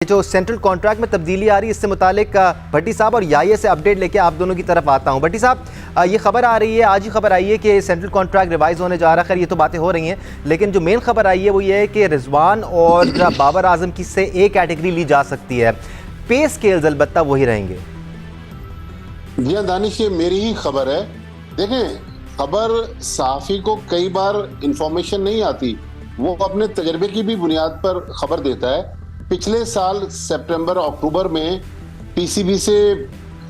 जो central contract में तब्दीली आ रही है इससे मुतालिक भट्टी साहब और याये से अपडेट लेके आप दोनों की तरफ आता हूं। भट्टी साहब, ये खबर आ रही है, आज ही खबर आई है कि सेंट्रल कॉन्ट्रैक्ट रिवाइज होने जा रहा है। खैर ये तो बातें हो रही हैं, लेकिन जो मेन खबर आई है वो ये है कि रिजवान और बाबर आजम की से एक कैटेगरी ली जा सकती है। पे स्केल्स अलबत्ता वही रहेंगे। जी हाँ दानिश, ये मेरी ही खबर है। देखें, खबर सहाफ़ी को कई बार इंफॉर्मेशन नहीं आती, वो अपने तजर्बे की भी बुनियाद पर खबर देता है। पिछले साल सितंबर अक्टूबर में पीसीबी से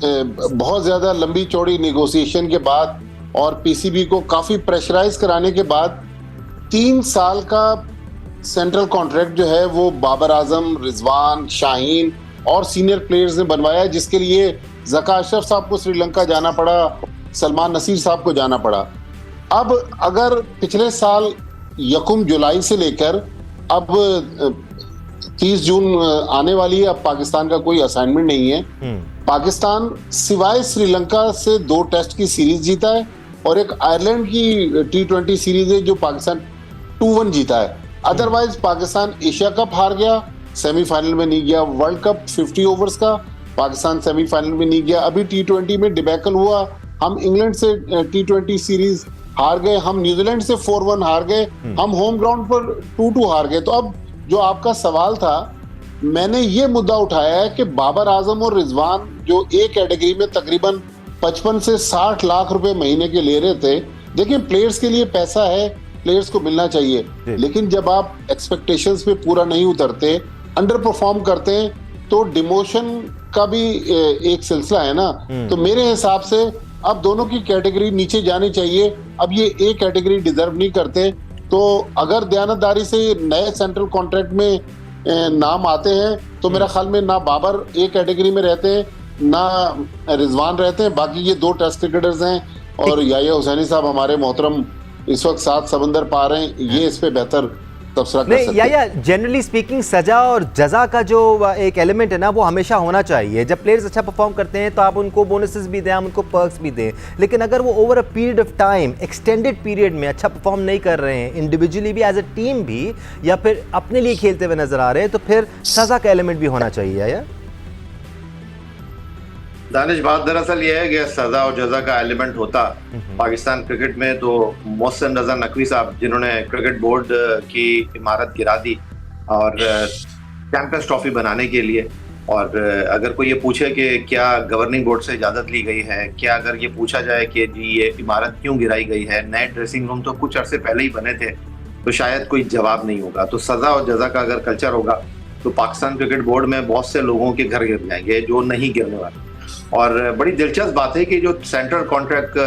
बहुत ज़्यादा लंबी चौड़ी नेगोशिएशन के बाद और पीसीबी को काफ़ी प्रेशराइज कराने के बाद 3 साल का सेंट्रल कॉन्ट्रैक्ट जो है वो बाबर आजम, रिजवान, शाहीन और सीनियर प्लेयर्स ने बनवाया, जिसके लिए ज़का अशरफ साहब को श्रीलंका जाना पड़ा, सलमान नसीर साहब को जाना पड़ा। अब अगर पिछले साल 1 जुलाई से लेकर अब 30 जून आने वाली है, अब पाकिस्तान का कोई असाइनमेंट नहीं है। पाकिस्तान सिवाय श्रीलंका से 2 टेस्ट की सीरीज जीता है और एक आयरलैंड की T20 सीरीज है जो पाकिस्तान 2-1 जीता है। अदरवाइज पाकिस्तान एशिया कप हार गया, सेमीफाइनल में नहीं गया। वर्ल्ड कप 50 ओवर्स का पाकिस्तान सेमीफाइनल में नहीं गया। अभी T20 में डिबैकल हुआ, हम इंग्लैंड से T20 सीरीज हार गए, हम न्यूजीलैंड से 4-1 हार गए, हम होम ग्राउंड पर 2-2 हार गए। तो अब जो आपका सवाल था, मैंने ये मुद्दा उठाया है कि बाबर आजम और रिजवान जो एक कैटेगरी में तकरीबन 55 से 60 लाख रुपए महीने के ले रहे थे। देखिए, प्लेयर्स के लिए पैसा है, प्लेयर्स को मिलना चाहिए, लेकिन जब आप एक्सपेक्टेशंस पे पूरा नहीं उतरते, अंडर परफॉर्म करते हैं, तो डिमोशन का भी एक सिलसिला है ना। तो मेरे हिसाब से अब दोनों की कैटेगरी नीचे जानी चाहिए। अब ये एक कैटेगरी डिजर्व नहीं करते, तो अगर दयानतदारी से नए सेंट्रल कॉन्ट्रैक्ट में नाम आते हैं तो मेरा ख्याल में ना बाबर एक कैटेगरी में रहते हैं, ना रिजवान रहते हैं। बाकी ये 2 टेस्ट क्रिकेटर्स हैं और याया हुसैनी साहब हमारे मोहतरम इस वक्त 7 समंदर पार हैं, ये इस पे बेहतर तबसरा कर सकते हैं। या जनरली स्पीकिंग सजा और जजा का जो एक एलिमेंट है ना, वो हमेशा होना चाहिए। जब प्लेयर्स अच्छा परफॉर्म करते हैं तो आप उनको बोनसेस भी दें, आप उनको पर्क्स भी दें, लेकिन अगर वो over a period of time, extended period में अच्छा परफॉर्म नहीं कर रहे हैं, इंडिविजुअली भी, एज अ टीम भी, या फिर अपने लिए खेलते हुए नजर आ रहे हैं, तो फिर सजा का एलिमेंट भी होना चाहिए। या दानिश, बात दरअसल ये है कि सजा और जजा का एलिमेंट होता पाकिस्तान क्रिकेट में तो मोहसिन रजा नकवी साहब, जिन्होंने क्रिकेट बोर्ड की इमारत गिरा दी और चैंपियंस ट्रॉफी बनाने के लिए, और अगर कोई ये पूछे कि क्या गवर्निंग बोर्ड से इजाजत ली गई है, क्या अगर ये पूछा जाए कि जी ये इमारत क्यों गिराई गई है, नए ड्रेसिंग रूम तो कुछ अरसे पहले ही बने थे, तो शायद कोई जवाब नहीं होगा। तो सजा और जजा का अगर कल्चर होगा तो पाकिस्तान क्रिकेट बोर्ड में बहुत से लोगों के घर गिर जाएंगे जो नहीं गिरने वाले। और बड़ी दिलचस्प बात है कि जो सेंट्रल कॉन्ट्रैक्ट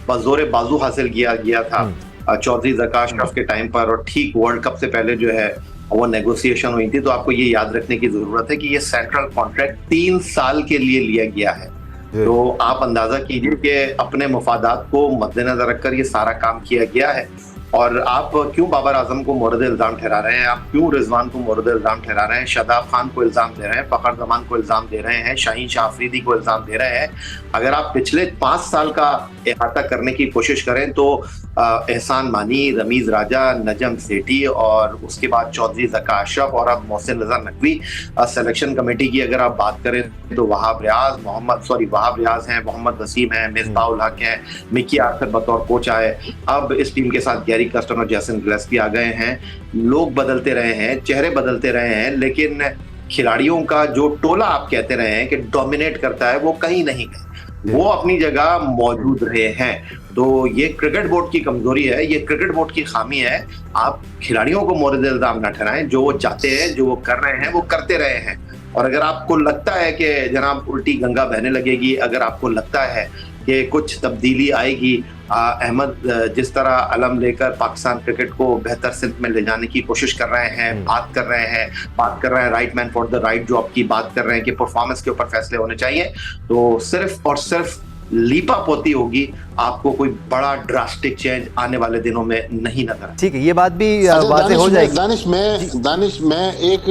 बज़ोर बाजू हासिल किया गया था चौधरी ज़का अशरफ के टाइम पर, और ठीक वर्ल्ड कप से पहले जो है वो नेगोशिएशन हुई थी, तो आपको ये याद रखने की जरूरत है कि ये सेंट्रल कॉन्ट्रैक्ट 3 साल के लिए लिया गया है। तो आप अंदाजा कीजिए कि अपने मफादात को मद्देनजर रखकर ये सारा काम किया गया है। और आप क्यों बाबर आजम को मोरद इल्जाम ठहरा रहे हैं, आप क्यों रिजवान को मोरद इल्जाम ठहरा रहे हैं, शादाब खान को इल्जाम दे रहे हैं, फ़खर जमान को इल्जाम दे रहे हैं, शाहीन शाह अफरीदी को इल्जाम दे रहे हैं। अगर आप पिछले 5 साल का इहाता करने की कोशिश करें तो एहसान मानी, रमीज राजा, नजम सेठी और उसके बाद चौधरी ज़का अशरफ और अब मोहसिन रजा नकवी। सिलेक्शन कमेटी की अगर आप बात करें तो वहाब रियाज हैं, मोहम्मद वसीम हैं, मिसबाह उल हक हैं, मिकी आर्थर बतौर कोच आए, अब इस टीम के साथ गैरी कर्स्टन और जैसन गिलेस्पी आ गए हैं। लोग बदलते रहे हैं, चेहरे बदलते रहे हैं, लेकिन खिलाड़ियों का जो टोला आप कहते रहे हैं कि डोमिनेट करता है, वो कहीं नहीं गए, वो अपनी जगह मौजूद रहे हैं। तो ये क्रिकेट बोर्ड की कमजोरी है, ये क्रिकेट बोर्ड की खामी है। आप खिलाड़ियों को मोरद इल्जाम न ठहराएं, जो वो चाहते हैं, जो वो कर रहे हैं, वो करते रहे हैं। और अगर आपको लगता है कि जनाब उल्टी गंगा बहने लगेगी, अगर आपको लगता है कि कुछ तब्दीली आएगी, अहमद जिस तरह अलम लेकर पाकिस्तान क्रिकेट को बेहतर सिमत में ले जाने की कोशिश कर रहे हैं, बात कर रहे हैं right man for the right, जो आपकी बात कर रहे हैं कि परफॉर्मेंस के ऊपर फैसले होने चाहिए, तो सिर्फ और सिर्फ लीपा पोती होगी, आपको कोई बड़ा ड्रास्टिक चेंज आने वाले दिनों में नहीं नजर। ठीक है, ये बात भी वाज़ेह हो जाएगी। दानिश, मैं एक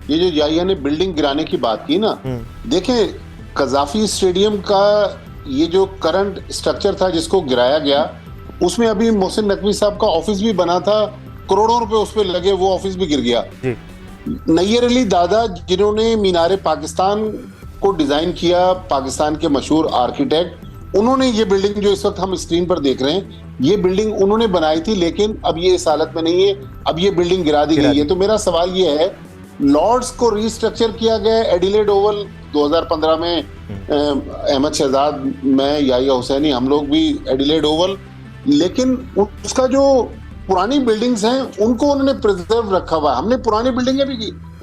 ये जो याया ने बिल्डिंग गिराने की बात की ना, देखें कज़ाफी स्टेडियम का ये जो करंट स्ट्रक्चर था जिसको गिराया गया, उसमें अभी मोहसिन नकवी साहब का ऑफिस भी बना था, करोड़ों रुपए उस पर लगे, वो ऑफिस भी गिर गया। नैयर अली दादा, जिन्होंने मीनार पाकिस्तान को डिजाइन किया, पाकिस्तान के मशहूर आर्किटेक्ट, उन्होंने ये बिल्डिंग जो इस वक्त हम स्क्रीन पर देख रहे हैं, ये बिल्डिंग उन्होंने बनाई थी, लेकिन अब ये इस हालत में नहीं है, अब ये बिल्डिंग गिरा दी गई है। तो मेरा सवाल ये है, लॉर्ड्स को रिस्ट्रक्चर किया गया, एडिलेड ओवल 2015 में अहमद शहजाद, मैं, याहिया हुसैनी, हम लोग भी एडिलेड ओवल, लेकिन उसका जो पुरानी बिल्डिंग्स हैं उनको उन्होंने प्रिजर्व रखा हुआ है। हमने पुरानी बिल्डिंगें भी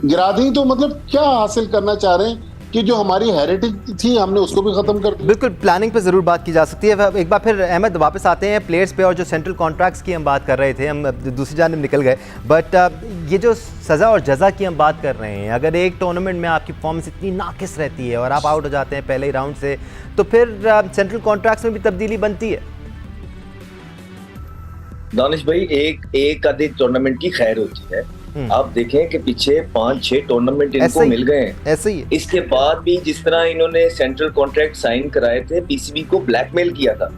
गिरा दी, तो मतलब क्या हासिल करना चाह रहे हैं कि जो हमारी हेरिटेज थी हमने उसको भी खत्म कर दिया। बिल्कुल, प्लानिंग पे ज़रूर बात की जा सकती है। एक बार फिर अहमद वापस आते हैं प्लेयर्स पे, और जो सेंट्रल कॉन्ट्रैक्ट्स की हम बात कर रहे थे, हम दूसरी जानिब निकल गए, बट ये जो सज़ा और जज़ा की हम बात कर रहे हैं, अगर एक टूर्नामेंट में आपकी परफॉर्मेंस इतनी नाकिस रहती है और आप आउट हो जाते हैं पहले ही राउंड से, तो फिर सेंट्रल कॉन्ट्रैक्ट्स में भी तब्दीली बनती है। दानिश भाई, एक आधे टूर्नामेंट की खैर होती है। आप देखें कि पीछे 5-6 टूर्नामेंट इनको मिल गए हैं। ऐसे ही इसके बाद भी जिस तरह इन्होंने सेंट्रल कॉन्ट्रैक्ट साइन कराए थे, पीसीबी को ब्लैकमेल किया था,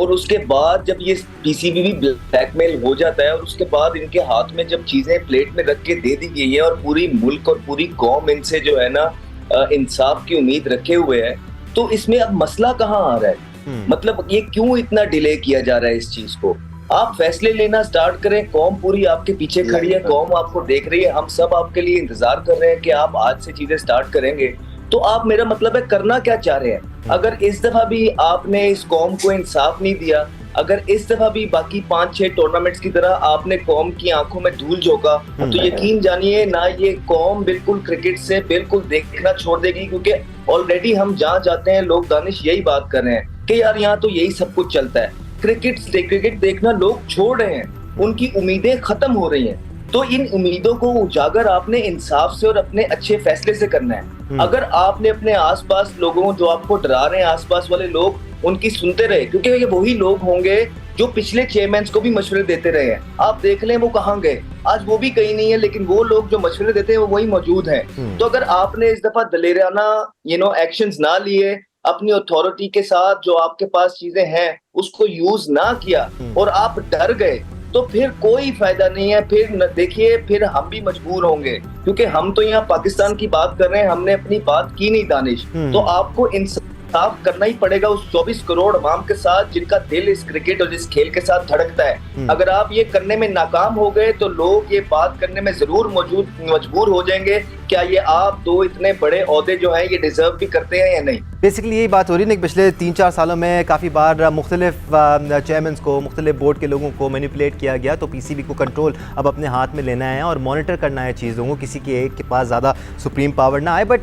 और उसके बाद जब ये पीसीबी भी ब्लैकमेल हो जाता है और उसके बाद इनके हाथ में जब चीजें प्लेट में रख के दे दी गई है और पूरी मुल्क और पूरी कौम इनसे जो है ना इंसाफ की उम्मीद रखे हुए है, तो इसमें अब मसला कहाँ आ रहा है? मतलब ये क्यों इतना डिले किया जा रहा है इस चीज को? आप फैसले लेना स्टार्ट करें, कौम पूरी आपके पीछे खड़ी है, कौम आपको देख रही है, हम सब आपके लिए इंतजार कर रहे हैं कि आप आज से चीजें स्टार्ट करेंगे। तो आप, मेरा मतलब है, करना क्या चाह रहे हैं? अगर इस दफा भी आपने इस कौम को इंसाफ नहीं दिया, अगर इस दफा भी बाकी 5-6 टूर्नामेंट्स की तरह आपने कौम की आंखों में धूल झोंका, तो यकीन जानिए ना, ये कौम बिल्कुल क्रिकेट से बिल्कुल देखना छोड़ देगी। क्योंकि ऑलरेडी हम जहाँ जाते हैं लोग, दानिश, यही बात कर रहे हैं कि यार यहाँ तो यही सब कुछ चलता है, क्रिकेट देखना लोग छोड़ रहे हैं, उनकी उम्मीदें खत्म हो रही हैं। तो इन उम्मीदों को उजागर आपने इंसाफ से और अपने अच्छे फैसले से करना है। अगर आपने अपने आसपास लोगों, जो आपको डरा रहे हैं आसपास वाले लोग, उनकी सुनते रहे, क्योंकि ये वही लोग होंगे जो पिछले चेयरमैन को भी मशवरे देते रहे हैं। आप देख लें वो कहाँ गए, आज वो भी कहीं नहीं है, लेकिन वो लोग जो मशवरे देते हैं वो वही मौजूद हैं। तो अगर आपने इस दफा दलेराना एक्शंस ना लिए, अपनी अथॉरिटी के साथ जो आपके पास चीजें हैं उसको यूज ना किया और आप डर गए, तो फिर कोई फायदा नहीं है। फिर देखिए, फिर हम भी मजबूर होंगे, क्योंकि हम तो यहाँ पाकिस्तान की बात कर रहे हैं, हमने अपनी बात की नहीं दानिश। तो आपको इंसाफ करना ही पड़ेगा उस 24 करोड़ अवाम के साथ जिनका दिल इस क्रिकेट और इस खेल के साथ धड़कता है। अगर आप ये करने में नाकाम हो गए तो लोग ये बात करने में जरूर मजबूर हो जाएंगे, क्या ये आप दो इतने बड़े ओहदे जो हैं ये डिजर्व भी करते हैं या नहीं। बेसिकली यही बात हो रही है ना, पिछले 3-4 सालों में काफ़ी बार मुख्तलिफ चेयरमैन को, मुख्तलिफ बोर्ड के लोगों को मैनिपुलेट किया गया, तो पीसीबी को कंट्रोल अब अपने हाथ में लेना है और मॉनिटर करना है चीज़ों को, किसी के एक के पास ज़्यादा सुप्रीम पावर ना आए। बट